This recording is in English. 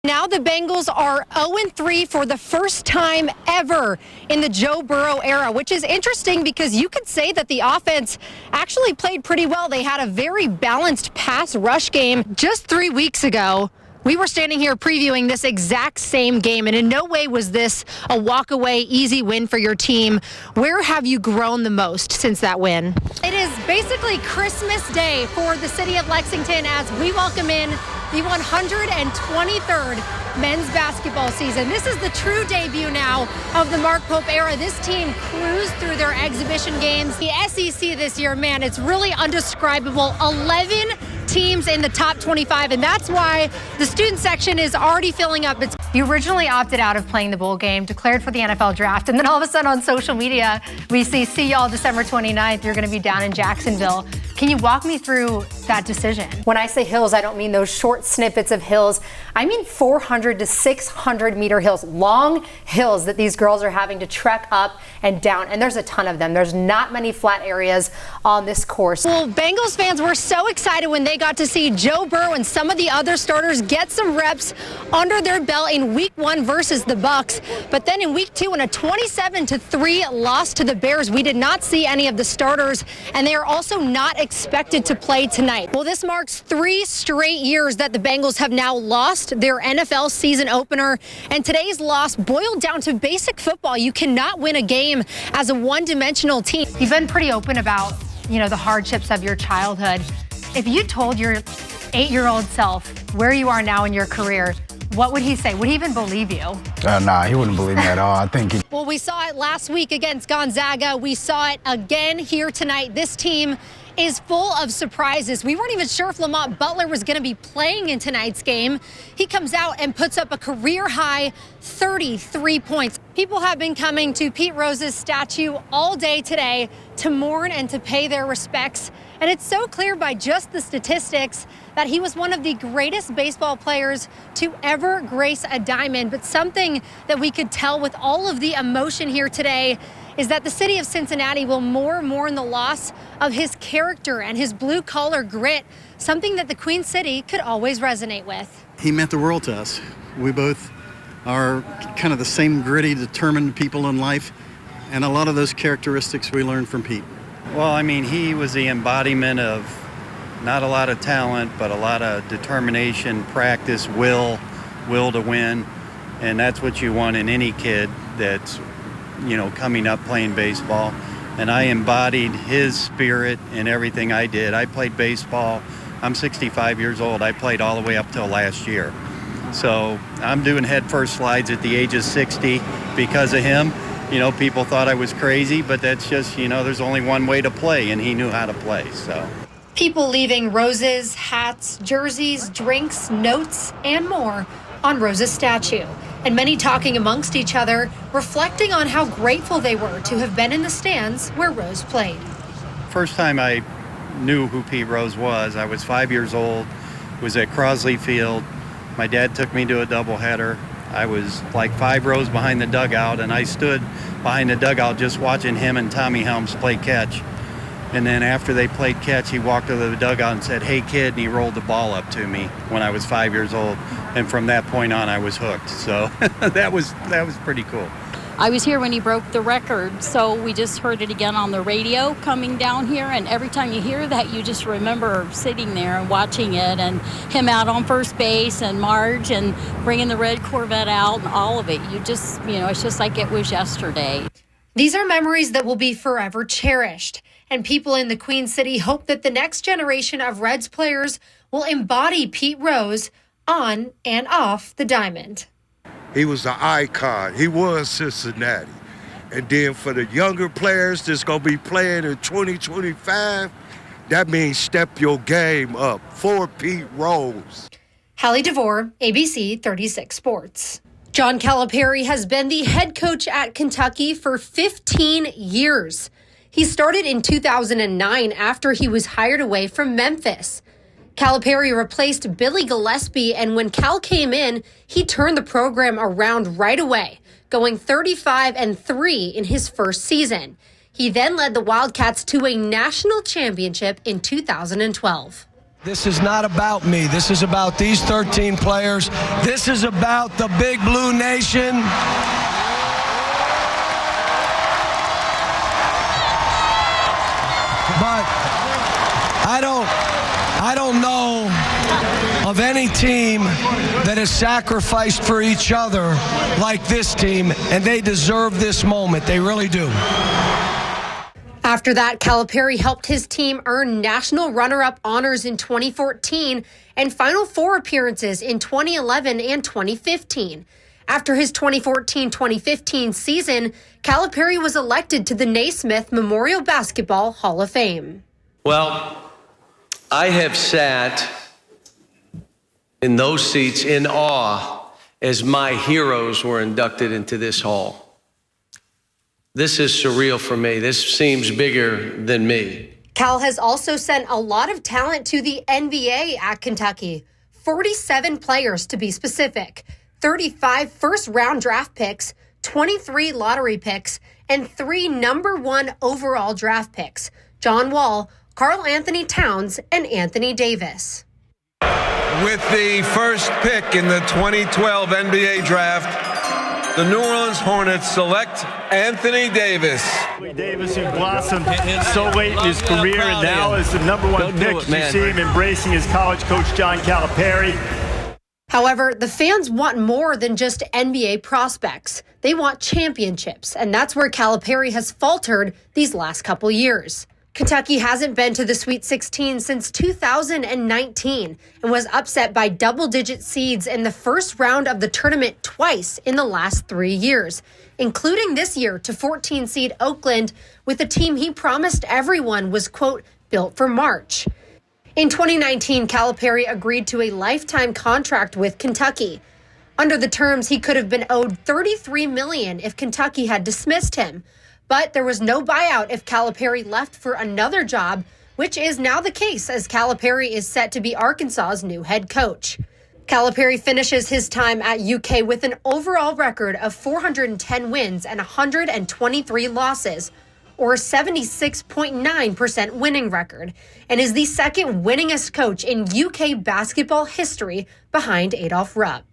Now the Bengals are 0-3 for the first time ever in the Joe Burrow era, which is interesting because you could say that the offense actually played pretty well. They had a very balanced pass rush game. Just 3 weeks ago, we were standing here previewing this exact same game, and in no way was this a walk-away, easy win for your team. Where have you grown the most since that win? It is basically Christmas Day for the city of Lexington as we welcome in the 123rd men's basketball season. This is the true debut now of the Mark Pope era. This team cruised through their exhibition games. The SEC this year, man, it's really undescribable. 11 teams in the top 25, and that's why the student section is already filling up. You originally opted out of playing the bowl game, declared for the NFL draft, and then all of a sudden on social media, we see y'all December 29th, you're going to be down in Jacksonville. Can you walk me through that decision? When I say hills, I don't mean those short snippets of hills. I mean 400 to 600 meter hills, long hills that these girls are having to trek up and down, and there's a ton of them. There's not many flat areas on this course. Well, Bengals fans were so excited when they got to see Joe Burrow and some of the other starters get some reps under their belt in week 1 versus the Bucs. But then in week 2, in a 27-3 loss to the Bears, we did not see any of the starters, and they are also not expected to play tonight. Well, this marks 3 straight years that the Bengals have now lost their NFL season opener, and today's loss boiled down to basic football. You cannot win a game as a one-dimensional team. You've been pretty open about, the hardships of your childhood. If you told your 8-year-old self where you are now in your career, what would he say? Would he even believe you? Nah, he wouldn't believe me at all. I think Well, we saw it last week against Gonzaga. We saw it again here tonight. This team is full of surprises. We weren't even sure if Lamont Butler was going to be playing in tonight's game. He comes out and puts up a career-high 33 points. People have been coming to Pete Rose's statue all day today to mourn and to pay their respects. And it's so clear by just the statistics that he was one of the greatest baseball players to ever grace a diamond. But something that we could tell with all of the emotion here today is that the city of Cincinnati will mourn the loss of his character and his blue-collar grit, something that the Queen City could always resonate with. He meant the world to us. We both are kind of the same gritty, determined people in life, and a lot of those characteristics we learned from Pete. Well, I mean, he was the embodiment of not a lot of talent, but a lot of determination, practice, will to win, and that's what you want in any kid that's coming up playing baseball. And I embodied his spirit in everything I did. I played baseball. I'm 65 years old. I played all the way up till last year. So I'm doing head first slides at the age of 60 because of him. People thought I was crazy, but that's just, there's only one way to play, and he knew how to play, so. People leaving roses, hats, jerseys, drinks, notes, and more on Rose's statue. And many talking amongst each other, reflecting on how grateful they were to have been in the stands where Rose played. First time I knew who Pete Rose was, I was 5 years old, was at Crosley Field. My dad took me to a doubleheader. I was like 5 rows behind the dugout, and I stood behind the dugout just watching him and Tommy Helms play catch. And then after they played catch, he walked to the dugout and said, "Hey, kid," and he rolled the ball up to me when I was 5 years old. And from that point on, I was hooked. So that was pretty cool. I was here when he broke the record, so we just heard it again on the radio coming down here, and every time you hear that, you just remember sitting there and watching it, and him out on first base, and Marge, and bringing the red Corvette out, and all of it. You just, it's just like it was yesterday. These are memories that will be forever cherished, and people in the Queen City hope that the next generation of Reds players will embody Pete Rose on and off the diamond. He was an icon. He was Cincinnati. And then for the younger players that's going to be playing in 2025, that means step your game up for Pete Rose. Hallie DeVore, ABC 36 Sports. John Calipari has been the head coach at Kentucky for 15 years. He started in 2009 after he was hired away from Memphis. Calipari replaced Billy Gillespie, and when Cal came in, he turned the program around right away, going 35-3 in his first season. He then led the Wildcats to a national championship in 2012. This is not about me. This is about these 13 players. This is about the Big Blue Nation. But I don't know of any team that has sacrificed for each other like this team, and they deserve this moment. They really do. After that, Calipari helped his team earn national runner-up honors in 2014 and Final Four appearances in 2011 and 2015. After his 2014-2015 season, Calipari was elected to the Naismith Memorial Basketball Hall of Fame. Well, I have sat in those seats in awe as my heroes were inducted into this hall. This is surreal for me. This seems bigger than me. Cal has also sent a lot of talent to the NBA at Kentucky. 47 players to be specific, 35 first-round draft picks, 23 lottery picks, and 3 number-1 overall draft picks: John Wall, Karl Anthony Towns, and Anthony Davis. With the first pick in the 2012 NBA draft, the New Orleans Hornets select Anthony Davis. Davis, who blossomed so late in his career and now is the #1 pick. You see him embracing his college coach, John Calipari. However, the fans want more than just NBA prospects. They want championships, and that's where Calipari has faltered these last couple years. Kentucky hasn't been to the Sweet 16 since 2019 and was upset by double-digit seeds in the first round of the tournament twice in the last 3 years, including this year to 14-seed Oakland with a team he promised everyone was, quote, built for March. In 2019, Calipari agreed to a lifetime contract with Kentucky. Under the terms, he could have been owed $33 million if Kentucky had dismissed him. But there was no buyout if Calipari left for another job, which is now the case as Calipari is set to be Arkansas's new head coach. Calipari finishes his time at UK with an overall record of 410 wins and 123 losses, or a 76.9% winning record, and is the second winningest coach in UK basketball history behind Adolph Rupp.